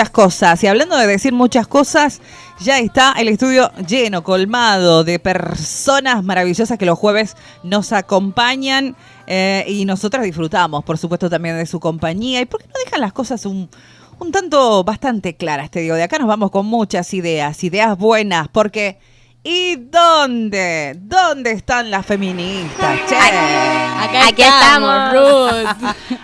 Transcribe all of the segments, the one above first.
Muchas cosas, y hablando de decir muchas cosas, ya está el estudio lleno, colmado de personas maravillosas que los jueves nos acompañan y nosotras disfrutamos, por supuesto, también de su compañía. ¿Y por qué no dejan las cosas un tanto bastante claras? Te digo, de acá nos vamos con muchas ideas buenas, porque ¿y dónde? ¿Dónde están las feministas? Che. Aquí estamos, Ruth.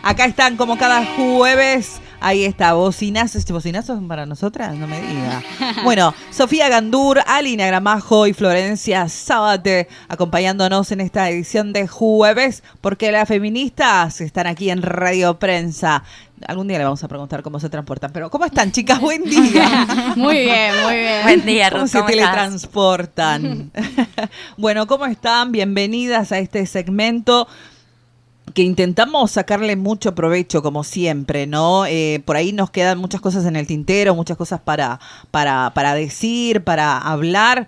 Acá están como cada jueves. Ahí está, bocinazos. ¿Este bocinazo es para nosotras? No me diga. Bueno, Sofía Gandur, Alina Gramajo y Florencia Sábate acompañándonos en esta edición de jueves, porque las feministas están aquí en Radio Prensa. Algún día le vamos a preguntar cómo se transportan, pero ¿cómo están, chicas? Buen día. Muy bien, muy bien. Buen día, Ruth. ¿Cómo se teletransportan? Bueno, ¿cómo están? Bienvenidas a este segmento que intentamos sacarle mucho provecho, como siempre, ¿no? Por ahí nos quedan muchas cosas en el tintero, muchas cosas para decir, para hablar.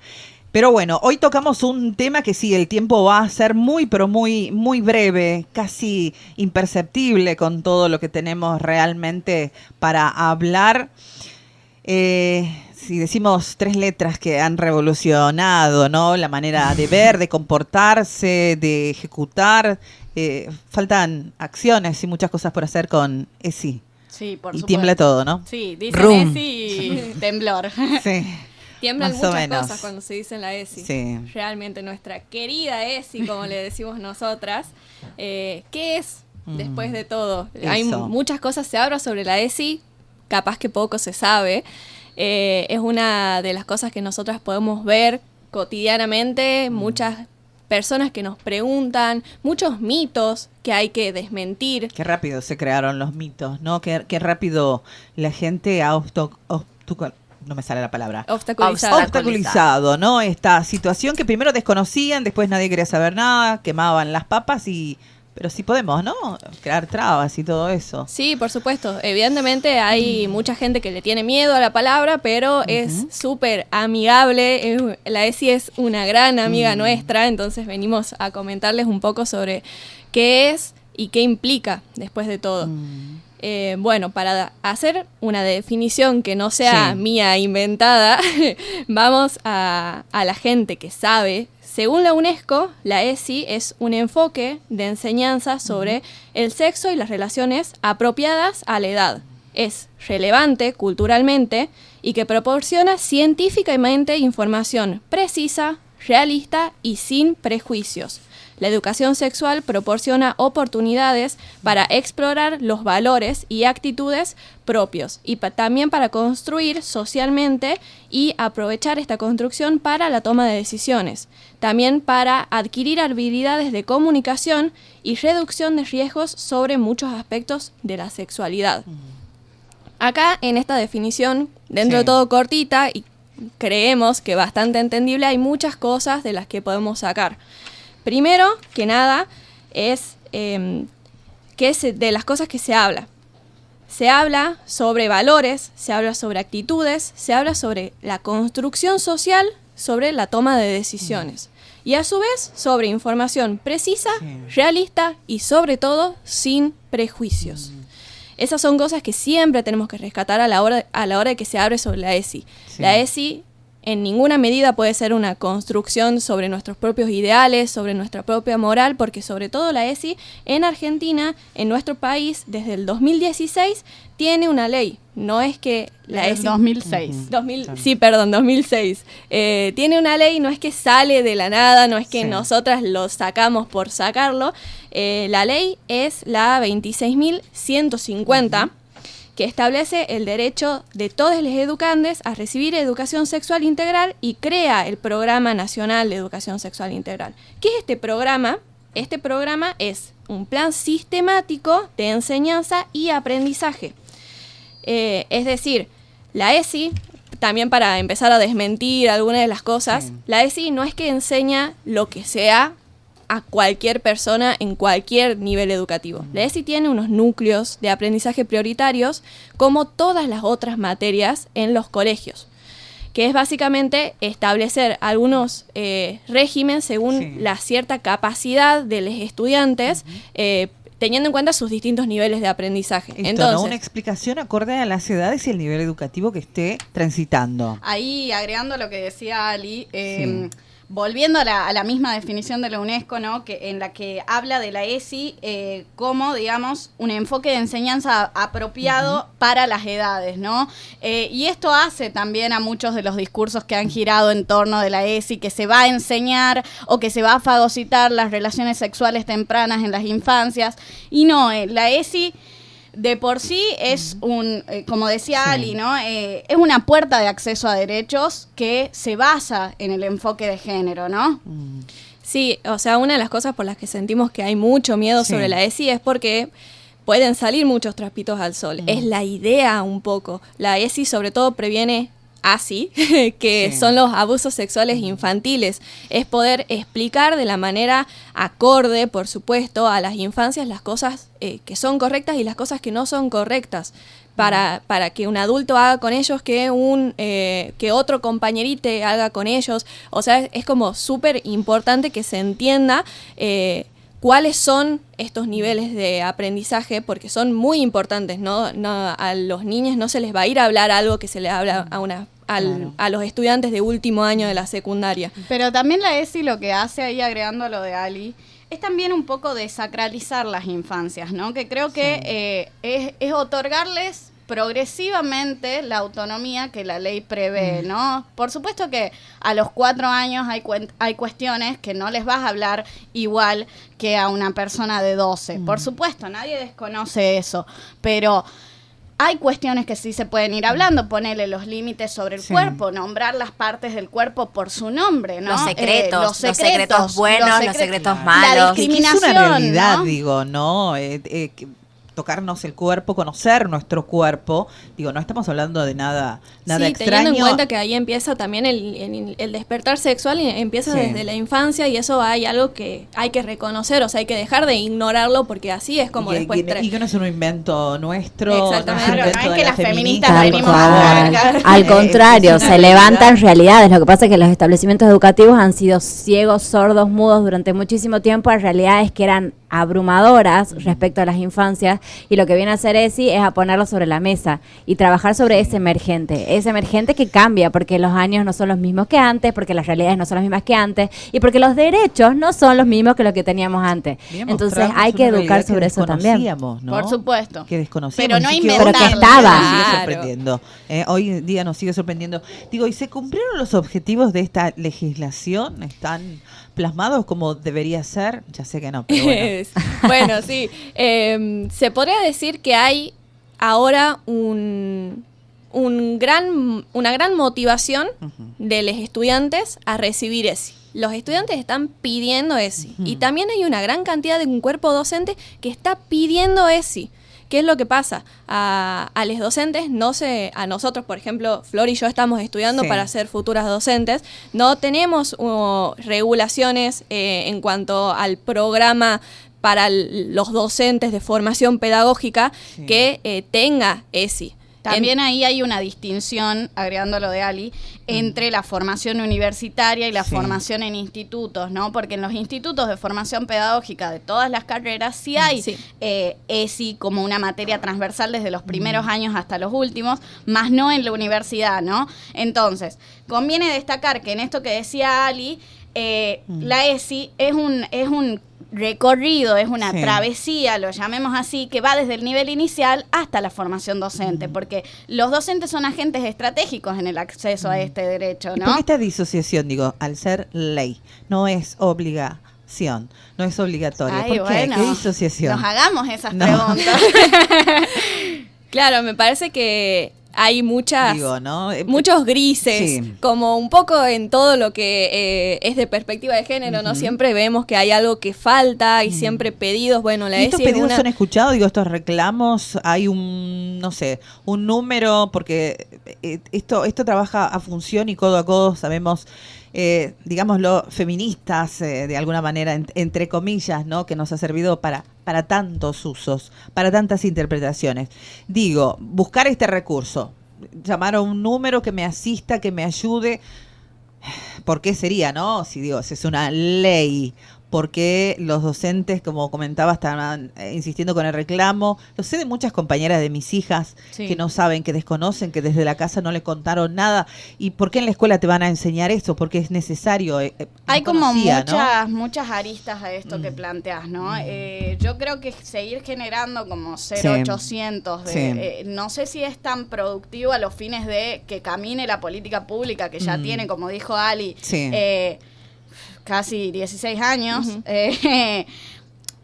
Pero bueno, hoy tocamos un tema que sí, el tiempo va a ser muy, pero muy, muy breve, casi imperceptible con todo lo que tenemos realmente para hablar. Si decimos 3 letras que han revolucionado, ¿no? La manera de ver, de comportarse, de ejecutar. Faltan acciones y muchas cosas por hacer con ESI. Sí, por y supuesto. tiembla todo, ¿no? Sí, dicen Rum. ESI y temblor. Sí. Tiemblan Más o muchas menos. cosas cuando se dice en la ESI. Sí. Realmente nuestra querida ESI, como le decimos nosotras, ¿qué es después de todo? Hay Eso. muchas cosas, se habla sobre la ESI, capaz que poco se sabe. Es una de las cosas que nosotras podemos ver cotidianamente, muchas personas que nos preguntan, muchos mitos que hay que desmentir. Qué rápido se crearon los mitos, ¿no? Qué rápido la gente ha no me sale la palabra. Obstaculizado, ¿no? Esta situación que primero desconocían, después nadie quería saber nada, quemaban las papas pero sí podemos, ¿no? Crear trabas y todo eso. Sí, por supuesto. Evidentemente hay mucha gente que le tiene miedo a la palabra, pero es súper amigable. La ESI es una gran amiga nuestra, entonces venimos a comentarles un poco sobre qué es y qué implica después de todo. Bueno, para hacer una definición que no sea mía inventada, vamos a la gente que sabe. Según la UNESCO, la ESI es un enfoque de enseñanza sobre el sexo y las relaciones apropiadas a la edad. Es relevante culturalmente y que proporciona científicamente información precisa, realista y sin prejuicios. La educación sexual proporciona oportunidades para explorar los valores y actitudes propios y también para construir socialmente y aprovechar esta construcción para la toma de decisiones. También para adquirir habilidades de comunicación y reducción de riesgos sobre muchos aspectos de la sexualidad. Acá, en esta definición, dentro de todo cortita y creemos que bastante entendible, hay muchas cosas de las que podemos sacar. Primero que nada es de las cosas que se habla. Se habla sobre valores, se habla sobre actitudes, se habla sobre la construcción social, sobre la toma de decisiones. Y a su vez sobre información precisa, realista y sobre todo sin prejuicios. Esas son cosas que siempre tenemos que rescatar a la hora de que se hable sobre la ESI. Sí. La ESI en ninguna medida puede ser una construcción sobre nuestros propios ideales, sobre nuestra propia moral, porque sobre todo la ESI en Argentina, en nuestro país, desde el 2016, tiene una ley. No es que la ESI... 2006. 2006. Tiene una ley, no es que sale de la nada, no es que nosotras lo sacamos por sacarlo. La ley es la 26.150, que establece el derecho de todos los educandes a recibir educación sexual integral y crea el Programa Nacional de Educación Sexual Integral. ¿Qué es este programa? Este programa es un plan sistemático de enseñanza y aprendizaje. Es decir, la ESI, también para empezar a desmentir algunas de las cosas, la ESI no es que enseña lo que sea a cualquier persona en cualquier nivel educativo. La ESI tiene unos núcleos de aprendizaje prioritarios como todas las otras materias en los colegios, que es básicamente establecer algunos regímenes según la cierta capacidad de los estudiantes, teniendo en cuenta sus distintos niveles de aprendizaje. Esto, Entonces, ¿no? Una explicación acorde a las edades y el nivel educativo que esté transitando. Ahí, agregando lo que decía Ali, Sí. volviendo a la misma definición de la UNESCO, ¿no? Que en la que habla de la ESI como, digamos, un enfoque de enseñanza apropiado para las edades, ¿no? Y esto hace también a muchos de los discursos que han girado en torno de la ESI, que se va a enseñar o que se va a fagocitar las relaciones sexuales tempranas en las infancias. Y no, la ESI de por sí es como decía Sí. Ali, ¿no? Es una puerta de acceso a derechos que se basa en el enfoque de género, ¿no? sí, o sea, una de las cosas por las que sentimos que hay mucho miedo Sí. sobre la ESI es porque pueden salir muchos trapitos al sol. Es la idea un poco. La ESI sobre todo previene ASI, que Sí. son los abusos sexuales infantiles. Es poder explicar de la manera acorde, por supuesto, a las infancias las cosas que son correctas y las cosas que no son correctas. Para que un adulto haga con ellos que otro compañerito haga con ellos. O sea, es como súper importante que se entienda cuáles son estos niveles de aprendizaje, porque son muy importantes, ¿no? A los niños no se les va a ir a hablar algo que se le habla Claro. a los estudiantes de último año de la secundaria. Pero también la ESI lo que hace ahí, agregando lo de Ali, es también un poco desacralizar las infancias, ¿no? Que creo que es otorgarles progresivamente la autonomía que la ley prevé, ¿no? Por supuesto que a los 4 años hay cuestiones que no les vas a hablar igual que a una persona de 12. Por supuesto, nadie desconoce eso, pero hay cuestiones que sí se pueden ir hablando, ponerle los límites sobre el Sí. cuerpo, nombrar las partes del cuerpo por su nombre, ¿no? Los secretos, los los secretos buenos, los secretos la malos. Que es una discriminación, realidad, ¿no? digo, ¿no? Que tocarnos el cuerpo, conocer nuestro cuerpo, digo, no estamos hablando de nada Sí, extraño. teniendo en cuenta que ahí empieza también el despertar sexual y empieza Sí. desde la infancia, y eso hay algo que hay que reconocer, o sea, hay que dejar de ignorarlo porque así es como y, después... y que no es un invento nuestro, Exactamente. no es un Claro, invento no es de que las las feministas feministas, venimos por a favor. marcar. Al contrario, Es una se levantan realidad. realidades. Lo que pasa es que los establecimientos educativos han sido ciegos, sordos, mudos durante muchísimo tiempo a realidades que eran abrumadoras respecto a las infancias, y lo que viene a hacer ESI es a ponerlo sobre la mesa y trabajar sobre ese emergente que cambia, porque los años no son los mismos que antes, porque las realidades no son las mismas que antes, y porque los derechos no son los mismos que los que teníamos antes. Bien, Entonces mostrarnos hay que una educar realidad sobre que eso también. desconocíamos, ¿no? Por supuesto. Que desconocíamos. Pero no y que hoy inventarla. en día Pero que nos sigue estaba. sorprendiendo. Hoy en día nos sigue sorprendiendo. Digo, ¿y se cumplieron los objetivos de esta legislación? ¿Están plasmados como debería ser? Ya sé que no, pero bueno. Bueno, sí. Se podría decir que hay ahora una gran motivación de los estudiantes a recibir ESI. Los estudiantes están pidiendo ESI. Y también hay una gran cantidad de un cuerpo docente que está pidiendo ESI. ¿Qué es lo que pasa? A los docentes, a nosotros, por ejemplo, Flor y yo estamos estudiando Sí. para ser futuras docentes, no tenemos regulaciones en cuanto al programa para los docentes de formación pedagógica Sí. que tenga ESI. También ahí hay una distinción, agregando lo de Ali, entre la formación universitaria y la Sí. formación en institutos, ¿no? Porque en los institutos de formación pedagógica de todas las carreras sí hay Sí. ESI como una materia transversal desde los primeros años hasta los últimos, más no en la universidad, ¿no? Entonces, conviene destacar que en esto que decía Ali, la ESI es un recorrido, es una Sí. travesía, lo llamemos así, que va desde el nivel inicial hasta la formación docente, porque los docentes son agentes estratégicos en el acceso a este derecho, ¿Y por ¿no? qué esta disociación? Digo, al ser ley, no es obligación, no es obligatoria. Ay, ¿Por qué? bueno, ¿Qué disociación? nos hagamos esas No. preguntas. Claro, me parece que hay Digo, ¿no? muchos grises, Sí. como un poco en todo lo que es de perspectiva de género, ¿no? Siempre vemos que hay algo que falta y siempre pedidos, bueno, la ¿Y estos ESI es pedidos una... son escuchados? Digo, estos reclamos, hay no sé, un número, porque esto trabaja a función y codo a codo, sabemos, digámoslo, feministas, de alguna manera, entre comillas, ¿no? Que nos ha servido para tantos usos, para tantas interpretaciones. Digo, buscar este recurso, llamar a un número que me asista, que me ayude. ¿Por qué sería, no? Si digo, si es una ley, por qué los docentes, como comentaba, estaban insistiendo con el reclamo. Lo sé de muchas compañeras de mis hijas que no saben, que desconocen, que desde la casa no le contaron nada. ¿Y por qué en la escuela te van a enseñar esto? Porque es necesario. Hay como muchas aristas a esto que planteas, ¿no? Yo creo que seguir generando como 0800, no sé si es tan productivo a los fines de que camine la política pública que ya tiene, como dijo Ali, casi 16 años.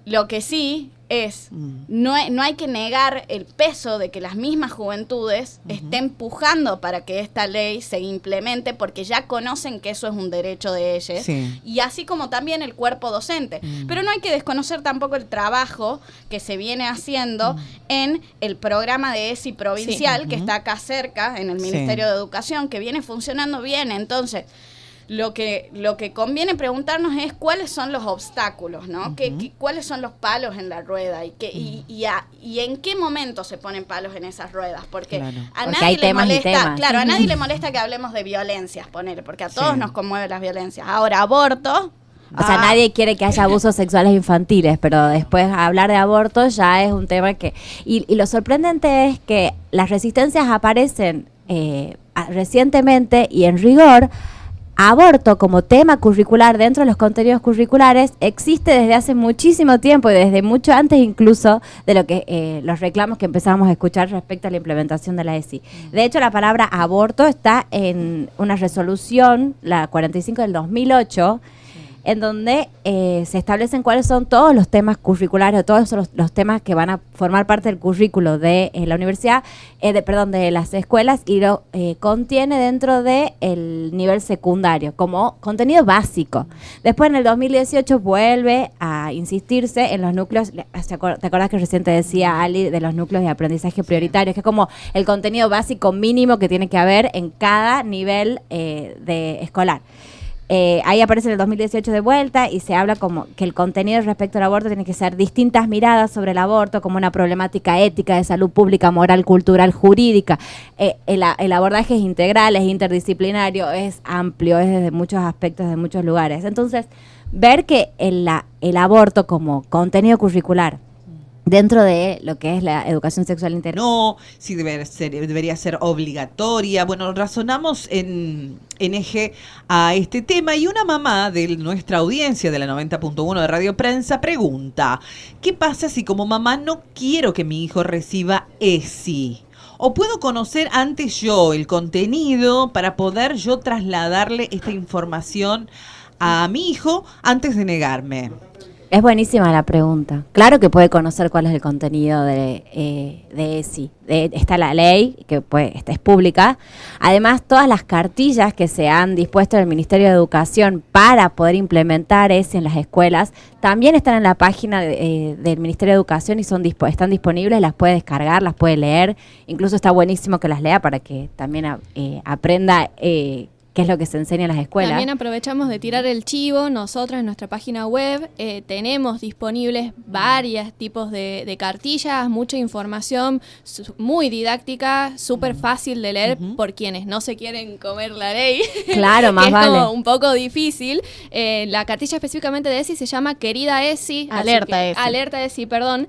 Lo que sí es, no hay que negar el peso de que las mismas juventudes estén empujando para que esta ley se implemente, porque ya conocen que eso es un derecho de ellos, y así como también el cuerpo docente. Pero no hay que desconocer tampoco el trabajo que se viene haciendo en el programa de ESI provincial, que está acá cerca, en el Ministerio de Educación, que viene funcionando bien. Entonces, lo que conviene preguntarnos es cuáles son los obstáculos, ¿no? Cuáles son los palos en la rueda y en qué momento se ponen palos en esas ruedas, porque a nadie le molesta, a nadie le molesta que hablemos de violencias, porque a todos nos conmueven las violencias. Ahora, aborto. O sea, nadie quiere que haya abusos sexuales infantiles, pero después hablar de aborto ya es un tema que... Y lo sorprendente es que las resistencias aparecen recientemente y en rigor. Aborto como tema curricular dentro de los contenidos curriculares existe desde hace muchísimo tiempo y desde mucho antes incluso de lo que los reclamos que empezamos a escuchar respecto a la implementación de la ESI. De hecho, la palabra aborto está en una resolución, la 45 del 2008, en donde se establecen cuáles son todos los temas curriculares, o todos los temas que van a formar parte del currículo de la universidad, de las escuelas, y lo contiene dentro del nivel secundario, como contenido básico. Después, en el 2018, vuelve a insistirse en los núcleos. ¿Te acordás que recién te decía Ali de los núcleos de aprendizaje prioritarios? Que es como el contenido básico mínimo que tiene que haber en cada nivel de escolar. Ahí aparece en el 2018 de vuelta y se habla como que el contenido respecto al aborto tiene que ser distintas miradas sobre el aborto como una problemática ética, de salud pública, moral, cultural, jurídica. El abordaje es integral, es interdisciplinario, es amplio, es desde muchos aspectos, de muchos lugares. Entonces, ver que el aborto como contenido curricular dentro de lo que es la educación sexual integral. No, sí debería ser obligatoria. Bueno, razonamos en eje a este tema y una mamá de nuestra audiencia de la 90.1 de Radio Prensa pregunta: ¿qué pasa si como mamá no quiero que mi hijo reciba ESI? ¿O puedo conocer antes yo el contenido para poder yo trasladarle esta información a mi hijo antes de negarme? Es buenísima la pregunta. Claro que puede conocer cuál es el contenido de ESI. Está la ley, que es pública. Además, todas las cartillas que se han dispuesto en el Ministerio de Educación para poder implementar ESI en las escuelas también están en la página del Ministerio de Educación y están disponibles, las puede descargar, las puede leer. Incluso está buenísimo que las lea para que también aprenda qué es lo que se enseña en las escuelas. También aprovechamos de tirar el chivo. Nosotros en nuestra página web tenemos disponibles varios tipos de cartillas, mucha información muy didáctica, súper fácil de leer por quienes no se quieren comer la ley. Claro, más que vale. Es como un poco difícil. La cartilla específicamente de ESI se llama Querida ESI. Alerta ESI, perdón.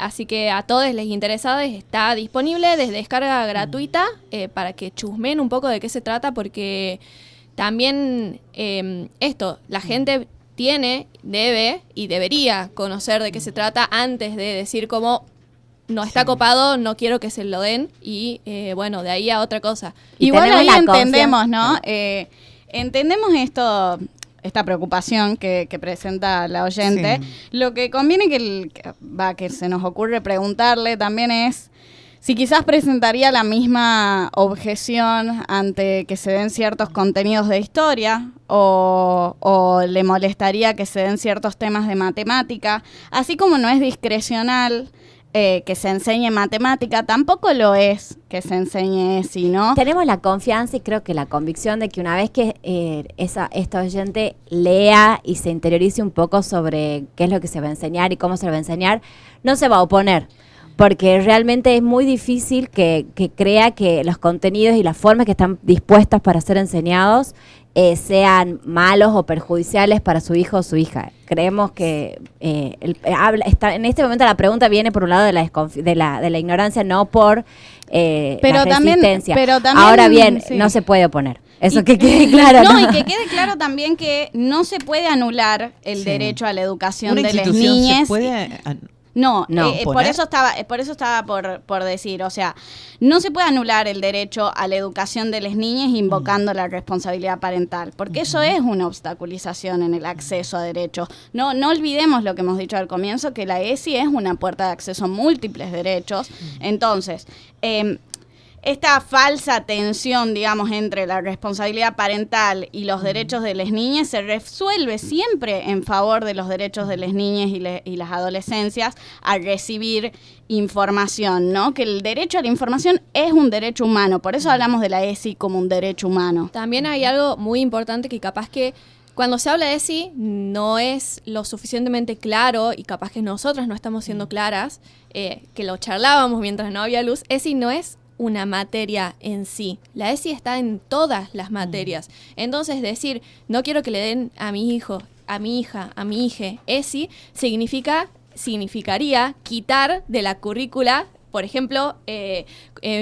Así que a todos les interesados está disponible desde descarga gratuita para que chusmen un poco de qué se trata, porque también la gente debe y debería conocer de qué se trata antes de decir como no está copado, no quiero que se lo den y bueno, de ahí a otra cosa. Igual ahí entendemos, ¿no? Entendemos esta preocupación que presenta la oyente. Lo que conviene que se nos ocurre preguntarle también es si quizás presentaría la misma objeción ante que se den ciertos contenidos de historia o le molestaría que se den ciertos temas de matemática. Así como no es discrecional que se enseñe matemática, tampoco lo es que se enseñe ESI, ¿no? Tenemos la confianza y creo que la convicción de que una vez que esta oyente lea y se interiorice un poco sobre qué es lo que se va a enseñar y cómo se va a enseñar, no se va a oponer. Porque realmente es muy difícil que crea que los contenidos y las formas que están dispuestas para ser enseñados sean malos o perjudiciales para su hijo o su hija. Creemos que en este momento la pregunta viene por un lado de la ignorancia, no por la resistencia. Pero también, ahora bien, sí, no se puede oponer. Eso que quede claro. No, y que quede claro también que no se puede anular el derecho a la educación de las niñas. No, por eso estaba por decir, o sea, no se puede anular el derecho a la educación de las niñas invocando la responsabilidad parental, porque eso es una obstaculización en el acceso a derechos. No olvidemos lo que hemos dicho al comienzo, que la ESI es una puerta de acceso a múltiples derechos. Entonces, esta falsa tensión, digamos, entre la responsabilidad parental y los derechos de las niñas se resuelve siempre en favor de los derechos de las niñas y las adolescencias a recibir información, ¿no? Que el derecho a la información es un derecho humano, por eso hablamos de la ESI como un derecho humano. También hay algo muy importante que capaz que cuando se habla de ESI no es lo suficientemente claro y capaz que nosotras no estamos siendo claras, que lo charlábamos mientras no había luz. ESI no es una materia en sí. La ESI está en todas las materias. Entonces decir, no quiero que le den a mi hijo, a mi hija, a mi hija ESI, significaría quitar de la currícula, por ejemplo,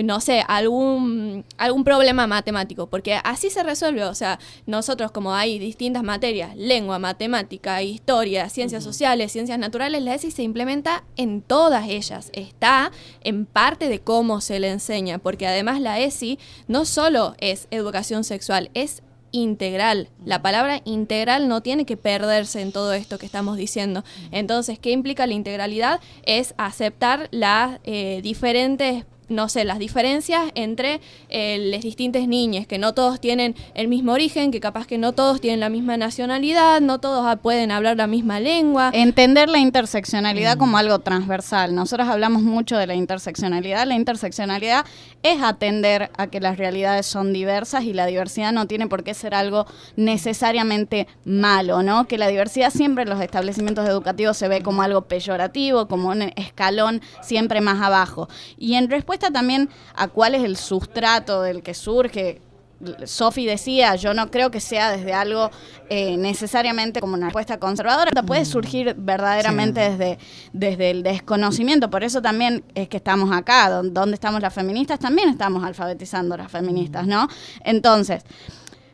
no sé, algún problema matemático, porque así se resuelve. O sea, nosotros, como hay distintas materias, lengua, matemática, historia, ciencias sociales, ciencias naturales, la ESI se implementa en todas ellas, está en parte de cómo se le enseña, porque además la ESI no solo es educación sexual, es integral. La palabra integral no tiene que perderse en todo esto que estamos diciendo. Entonces, ¿qué implica la integralidad? Es aceptar las diferentes, no sé, las diferencias entre las distintas niñas, que no todos tienen el mismo origen, que capaz que no todos tienen la misma nacionalidad, no todos pueden hablar la misma lengua. Entender la interseccionalidad como algo transversal. Nosotros hablamos mucho de la interseccionalidad. La interseccionalidad es atender a que las realidades son diversas y la diversidad no tiene por qué ser algo necesariamente malo, ¿no? Que la diversidad siempre en los establecimientos educativos se ve como algo peyorativo, como un escalón siempre más abajo. Y en respuesta también a cuál es el sustrato del que surge, Sofi decía, yo no creo que sea desde algo necesariamente como una respuesta conservadora, puede surgir verdaderamente desde el desconocimiento. Por eso también es que estamos acá, donde estamos las feministas, también estamos alfabetizando a las feministas, ¿no? Entonces,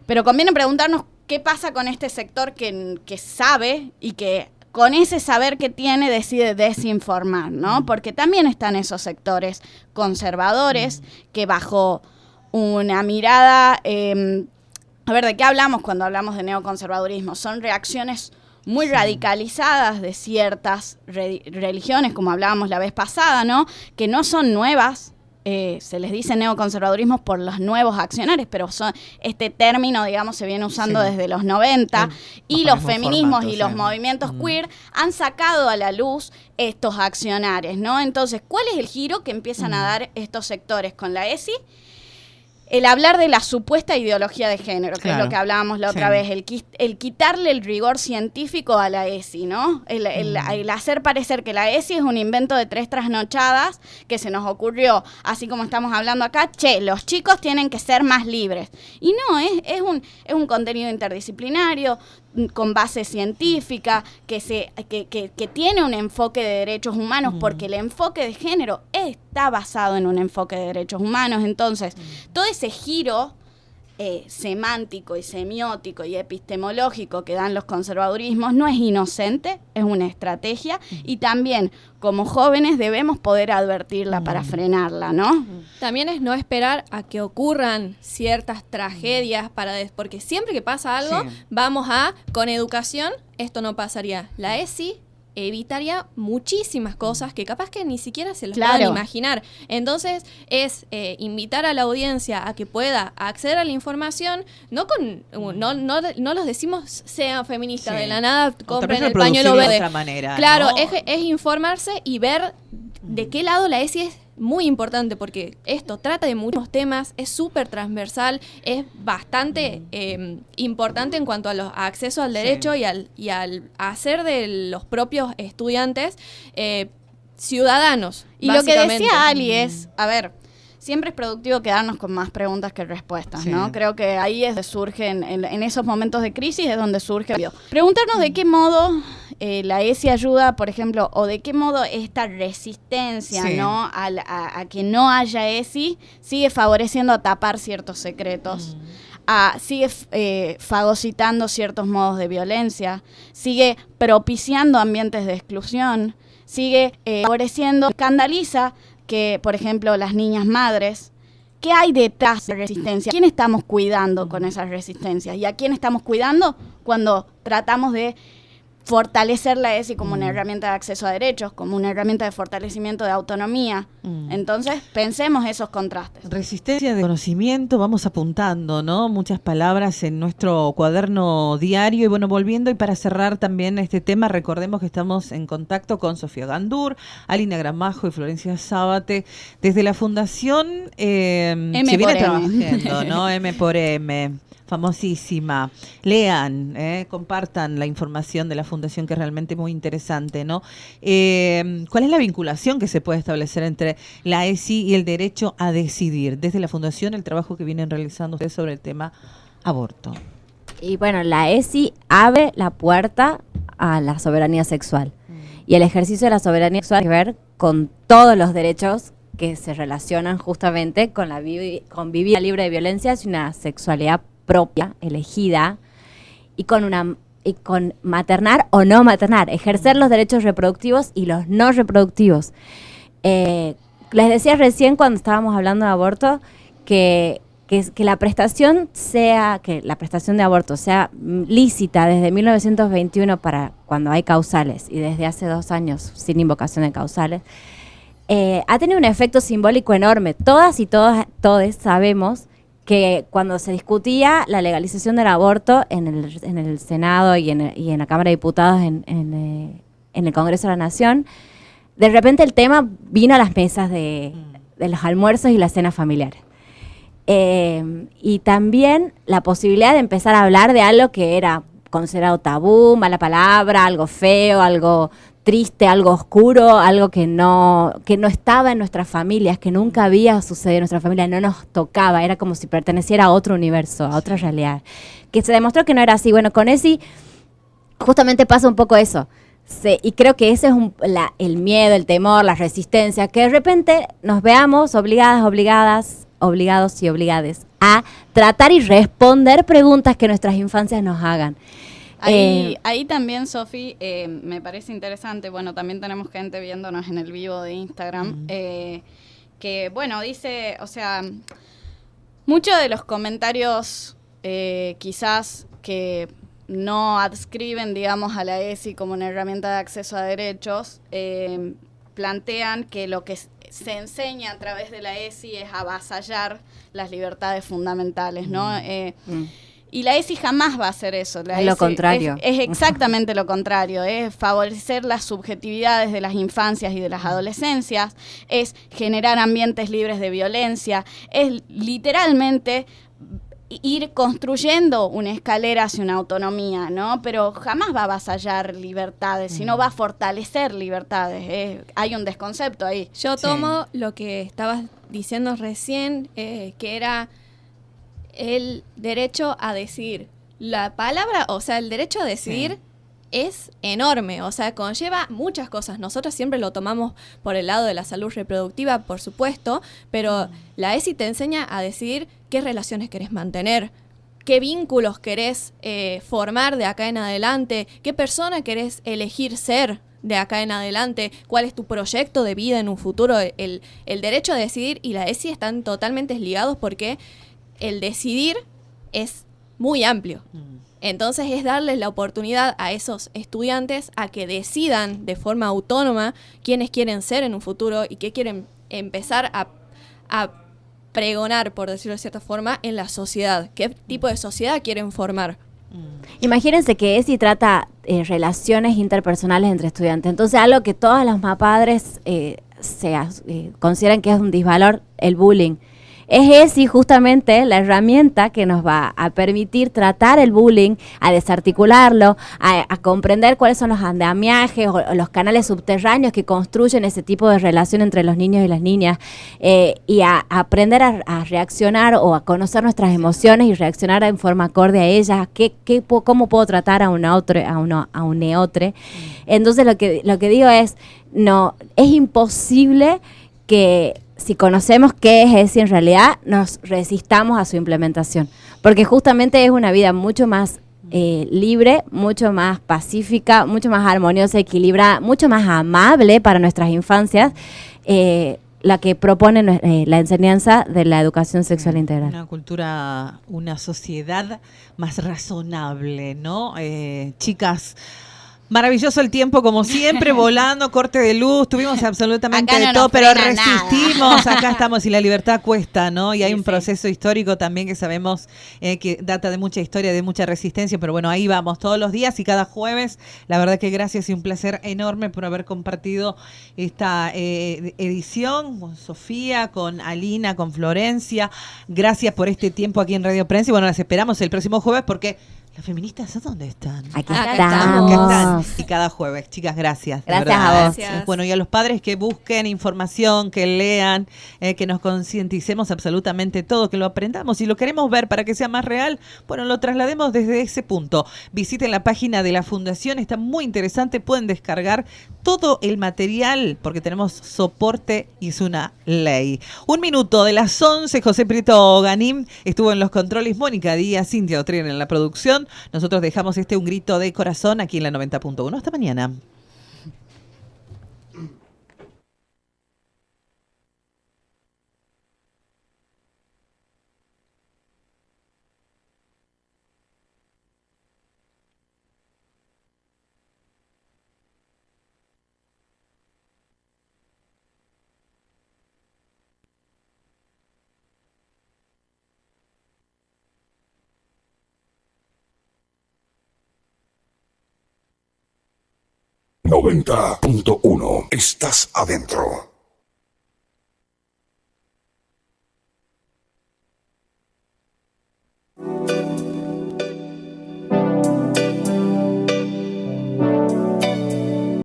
pero conviene preguntarnos qué pasa con este sector que sabe y que con ese saber que tiene decide desinformar, ¿no? Porque también están esos sectores conservadores que bajo una mirada, a ver, ¿de qué hablamos cuando hablamos de neoconservadurismo? Son reacciones muy radicalizadas de ciertas religiones, como hablábamos la vez pasada, ¿no? Que no son nuevas. Se les dice neoconservadurismo por los nuevos accionarios, pero este término, digamos, se viene usando desde los 90 y los feminismos y los movimientos queer han sacado a la luz estos accionarios, ¿no? Entonces, ¿cuál es el giro que empiezan a dar estos sectores con la ESI? El hablar de la supuesta ideología de género, que es lo que hablábamos la otra vez, el quitarle el rigor científico a la ESI, ¿no? El hacer parecer que la ESI es un invento de 3 trasnochadas que se nos ocurrió, así como estamos hablando acá, los chicos tienen que ser más libres. Y no, es un contenido interdisciplinario, con base científica, que tiene un enfoque de derechos humanos, porque el enfoque de género está basado en un enfoque de derechos humanos. Entonces, todo ese giro semántico y semiótico y epistemológico que dan los conservadurismos no es inocente, es una estrategia, y también como jóvenes debemos poder advertirla para frenarla, ¿no? También es no esperar a que ocurran ciertas tragedias porque siempre que pasa algo, vamos con educación, esto no pasaría. La ESI evitaría muchísimas cosas que capaz que ni siquiera se las puedan imaginar. Entonces es invitar a la audiencia a que pueda acceder a la información, no los decimos sean feministas de la nada, compren el pañuelo verde. Claro, ¿no? Es informarse y ver de qué lado la ESI es muy importante, porque esto trata de muchos temas, es súper transversal, es bastante importante en cuanto a acceso al derecho y al hacer de los propios estudiantes ciudadanos. Y lo que decía Ali es, a ver, siempre es productivo quedarnos con más preguntas que respuestas, ¿no? Creo que ahí es donde surge, en esos momentos de crisis es donde surge. Preguntarnos de qué modo la ESI ayuda, por ejemplo, o de qué modo esta resistencia, ¿no? A que no haya ESI sigue favoreciendo a tapar ciertos secretos. Sigue fagocitando ciertos modos de violencia, sigue propiciando ambientes de exclusión, sigue favoreciendo, escandaliza que, por ejemplo, las niñas madres, ¿qué hay detrás de resistencia? ¿A quién estamos cuidando con esas resistencias? ¿Y a quién estamos cuidando cuando tratamos de fortalecer la ESI como una herramienta de acceso a derechos, como una herramienta de fortalecimiento de autonomía? Entonces, pensemos esos contrastes. Resistencia de conocimiento, vamos apuntando, ¿no? Muchas palabras en nuestro cuaderno diario. Y bueno, volviendo y para cerrar también este tema, recordemos que estamos en contacto con Sofía Gandur, Alina Gramajo y Florencia Sábate, desde la Fundación se viene trabajando, ¿no? M por M. Famosísima. Lean, compartan la información de la Fundación, que es realmente muy interesante, ¿no? ¿Cuál es la vinculación que se puede establecer entre la ESI y el derecho a decidir? Desde la Fundación, el trabajo que vienen realizando ustedes sobre el tema aborto. Y bueno, la ESI abre la puerta a la soberanía sexual. Y el ejercicio de la soberanía sexual tiene que ver con todos los derechos que se relacionan justamente con con vivir libre de violencias y una sexualidad propia, elegida, y con maternar o no maternar, ejercer los derechos reproductivos y los no reproductivos. Les decía recién cuando estábamos hablando de aborto que la prestación de aborto sea lícita desde 1921 para cuando hay causales y desde hace 2 años sin invocación de causales, ha tenido un efecto simbólico enorme. Todas y todos sabemos que cuando se discutía la legalización del aborto en el Senado y en la Cámara de Diputados en el Congreso de la Nación, de repente el tema vino a las mesas de los almuerzos y las cenas familiares. Y también la posibilidad de empezar a hablar de algo que era considerado tabú, mala palabra, algo feo, algo triste, algo oscuro, algo que no estaba en nuestras familias, que nunca había sucedido en nuestra familia, no nos tocaba, era como si perteneciera a otro universo, a otra realidad, que se demostró que no era así. Bueno, con ESI justamente pasa un poco eso, y creo que ese es el miedo, el temor, la resistencia, que de repente nos veamos obligados y obligades a tratar y responder preguntas que nuestras infancias nos hagan. Ahí también, Sofi, me parece interesante, bueno, también tenemos gente viéndonos en el vivo de Instagram, que, bueno, dice, o sea, muchos de los comentarios quizás que no adscriben, digamos, a la ESI como una herramienta de acceso a derechos, plantean que lo que se enseña a través de la ESI es avasallar las libertades fundamentales, ¿no? Y la ESI jamás va a hacer eso. Es lo contrario. Es exactamente lo contrario. Es favorecer las subjetividades de las infancias y de las adolescencias. Es generar ambientes libres de violencia. Es literalmente ir construyendo una escalera hacia una autonomía, ¿no? Pero jamás va a avasallar libertades, sino va a fortalecer libertades. Hay un desconcepto ahí. Yo tomo lo que estabas diciendo recién, que era el derecho a decidir. La palabra, o sea, el derecho a decidir es enorme, o sea, conlleva muchas cosas. Nosotros siempre lo tomamos por el lado de la salud reproductiva, por supuesto, pero la ESI te enseña a decidir qué relaciones querés mantener, qué vínculos querés formar de acá en adelante, qué persona querés elegir ser de acá en adelante, cuál es tu proyecto de vida en un futuro. El derecho a decidir y la ESI están totalmente ligados porque el decidir es muy amplio. Entonces es darles la oportunidad a esos estudiantes a que decidan de forma autónoma quiénes quieren ser en un futuro y qué quieren empezar a pregonar, por decirlo de cierta forma, en la sociedad. ¿Qué tipo de sociedad quieren formar? Imagínense que ESI trata relaciones interpersonales entre estudiantes. Entonces algo que todas las padres consideran que es un disvalor, el bullying. es ESI justamente la herramienta que nos va a permitir tratar el bullying, a desarticularlo, a comprender cuáles son los andamiajes o los canales subterráneos que construyen ese tipo de relación entre los niños y las niñas, y a aprender a reaccionar o a conocer nuestras emociones y reaccionar en forma acorde a ellas, cómo puedo tratar a un neotre. Entonces lo que digo es, no, es imposible que si conocemos qué es ESI en realidad, nos resistamos a su implementación, porque justamente es una vida mucho más libre, mucho más pacífica, mucho más armoniosa, equilibrada, mucho más amable para nuestras infancias, la que propone la enseñanza de la educación sexual integral. Una cultura, una sociedad más razonable, ¿no? Chicas, maravilloso el tiempo, como siempre, volando, corte de luz, tuvimos absolutamente Acá no de todo, nos pero frena resistimos, acá estamos y la libertad cuesta, ¿no? Y hay Sí, un proceso histórico también que sabemos que data de mucha historia, de mucha resistencia, pero bueno, ahí vamos todos los días y cada jueves. La verdad que gracias y un placer enorme por haber compartido esta edición con Sofía, con Alina, con Florencia. Gracias por este tiempo aquí en Radio Prensa y bueno, las esperamos el próximo jueves porque... ¿Las feministas a dónde están? Aquí Acá estamos. Acá están. Y cada jueves. Chicas, gracias. de Gracias verdad. a vos. Gracias. Bueno, y a los padres que busquen información, que lean, que nos concienticemos absolutamente todo, que lo aprendamos. Si lo queremos ver para que sea más real, bueno, lo traslademos desde ese punto. Visiten la página de la Fundación, está muy interesante. Pueden descargar todo el material porque tenemos soporte y es una ley. 1 minuto de las 11, José Prieto Ganim estuvo en los controles, Mónica Díaz, Cintia Otrier en la producción. Nosotros dejamos un grito de corazón aquí en la 90.1. Hasta mañana. .1 Estás adentro.